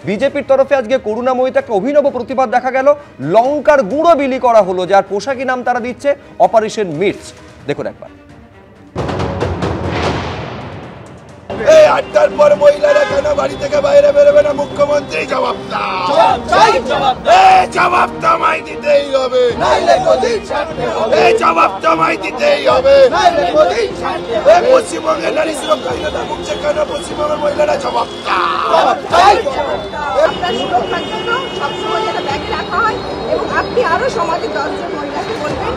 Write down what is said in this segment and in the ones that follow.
বিজেপির তরফে আজকে করুণাময়ীতে একটা অভিনব প্রতিবাদ দেখা গেল। লঙ্কার গুঁড়ো বিলি করা হলো, যার পোশাকি নাম তারা দিচ্ছে অপারেশন মির্চ। দেখুন একবার। এই ৮টার পর মহিলারা কেন বাড়ি থেকে বাইরে বেরোবে না? মুখ্যমন্ত্রী জবাব জবাব আমায় দিতেই হবে, এই জবাব আমায় দিতেই হবে। পশ্চিমবঙ্গের নারী সুরক্ষা মুখছে কেন? পশ্চিমবঙ্গের মহিলারা জবাব সুরক্ষার জন্য সবসময় যেটা ব্যাগে রাখা হয় এবং আপনি আরো সমাজের 10 জন মহিলাকে বলবেন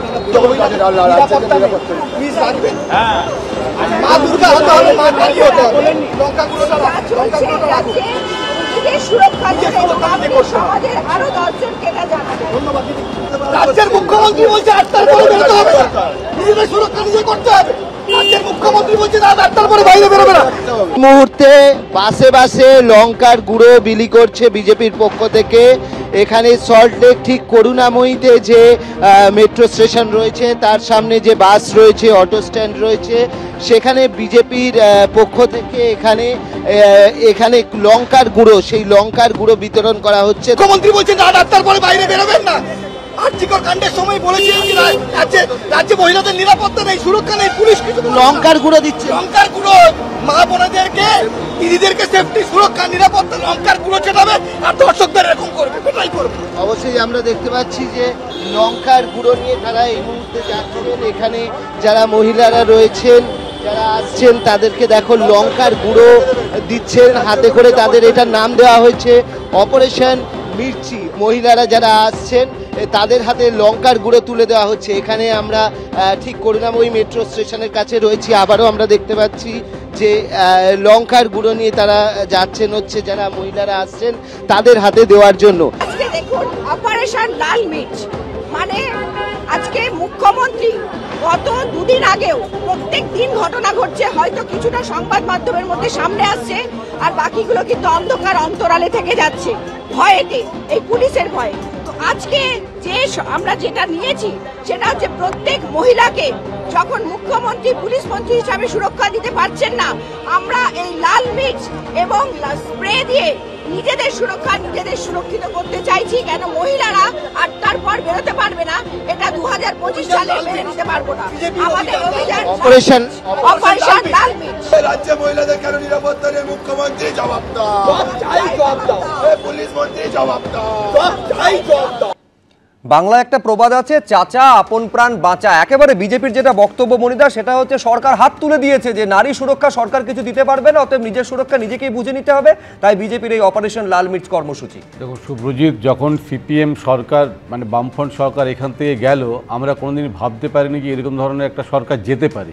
মা দুর্গা হতে হবে, মা কালী হতে হবে। সুরক্ষার জন্য সমাজের আরো 10 জনকে এটা জানাবেন। রাজ্যের মুখ্যমন্ত্রী বলছে ৮টার পরে বেরোতে হবে, নিজেদের সুরক্ষা নিজে করতে হবে। রাজ্যের মুখ্যমন্ত্রী বলছে ৮টার পরে বাইরে বেরোবে না। মুহূর্তে বাসে বাসে লঙ্কার গুঁড়ো বিলি করছে বিজেপির পক্ষ থেকে। এখানে সল্টলেক ঠিক করুণাময়ীতে যে মেট্রো স্টেশন রয়েছে তার সামনে যে বাস রয়েছে, অটো স্ট্যান্ড রয়েছে, সেখানে বিজেপির পক্ষ থেকে এখানে লঙ্কার গুঁড়ো, সেই লঙ্কার গুঁড়ো বিতরণ করা হচ্ছে। মুখ্যমন্ত্রী বলছেন ৮টার পরে বাইরে বেরোবেন না। আর্থিকর কাণ্ডের সময় বলেছিলেন কি রাজ্যে মহিলাদের নিরাপত্তা নেই, সুরক্ষা নেই, পুলিশ কিছু লঙ্কার গুঁড়ো দিচ্ছে। লঙ্কার গুঁড়ো মা বোনেদেরকে, দিদিদেরকে সেফটি, সুরক্ষা, নিরাপত্তা লঙ্কার গুঁড়ো চেটাবে আর দর্শকদের এরকম করবে, এটাই করবে। অবশ্যই আমরা দেখতে পাচ্ছি যে লঙ্কার গুঁড়ো নিয়ে তারা এই মুহূর্তে যাচ্ছেন। এখানে যারা মহিলারা রয়েছেন, যারা আসছেন, তাদেরকে দেখো লঙ্কার গুঁড়ো দিচ্ছেন হাতে করে। তাদের এটার নাম দেওয়া হয়েছে অপারেশন মির্চি। মহিলারা যারা আসছেন তাদের হাতে লঙ্কার গুঁড়ো তুলে দেওয়া হচ্ছে। এখানে আমরা ঠিক করুণাময়ী মেট্রো স্টেশনের কাছে রয়েছি। আবারও আমরা দেখতে পাচ্ছি যে লঙ্কার গুঁড়ো নিয়ে তারা যাচ্ছেন, হচ্ছে যারা মহিলারা আসছেন তাদের হাতে দেওয়ার জন্য। আজকে দেখুন অপারেশন লাল মির্চ, মানে আজকে মুখ্যমন্ত্রী গত দুদিন আগেও প্রত্যেক দিন ঘটনা ঘটছে, হয়তো কিছুটা সংবাদ মাধ্যমের মধ্যে সামনে আসছে আর বাকিগুলো কিন্তু অন্ধকার অন্তরালে থেকে যাচ্ছে ভয়েতে, এই পুলিশের ভয়ে। তো আজকে যে আমরা যেটা নিয়েছি সেটা হচ্ছে প্রত্যেক মহিলাকে, যখন মুখ্যমন্ত্রী পুলিশ মন্ত্রী হিসাবে সুরক্ষা দিতে পারছেন না, আমরা এই লাল মির্চ এবং স্প্রে দিয়ে নিজেদের সুরক্ষা, নিজেদের সুরক্ষিত করতে চাইছি। কেন মহিলারা ৮টার পর বেরোতে পারবে না, এটা 2025 সালে মেনে নিতে পারবো না। আমাদের অভিযান অপারেশন লাল মির্চ। রাজ্যে মহিলাদের কেন নিরাপত্তা নেই? মুখ্যমন্ত্রী জবাব দাও, পুলিশ মন্ত্রী জবাব দাও। বাংলা একটা প্রবাদ আছে, চাচা আপন প্রাণ বাঁচা। একেবারে বিজেপির যেটা বক্তব্য মনিদা, সেটা হচ্ছে সরকার হাত তুলে দিয়েছে যে নারী সুরক্ষা সরকার কিছু দিতে পারবে না, অতএব নিজের সুরক্ষা নিজেকেই বুঝে নিতে হবে। তাই বিজেপির এই অপারেশন লাল মির্চ কর্মসূচি। দেখো শুভ্রজিৎ, যখন সিপিএম সরকার মানে বামফ্রন্ট সরকার এখান থেকে গেল, আমরা কোনোদিন ভাবতে পারিনি যে এরকম ধরনের একটা সরকার যেতে পারে।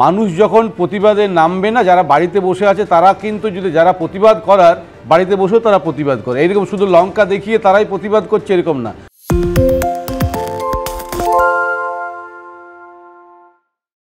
মানুষ যখন প্রতিবাদে নামবে না, যারা বাড়িতে বসে আছে তারা কিন্তু, যদি যারা প্রতিবাদ করার বাড়িতে বসেও তারা প্রতিবাদ করে, এইরকম শুধু লঙ্কা দেখিয়ে তারাই প্রতিবাদ করছে এরকম না,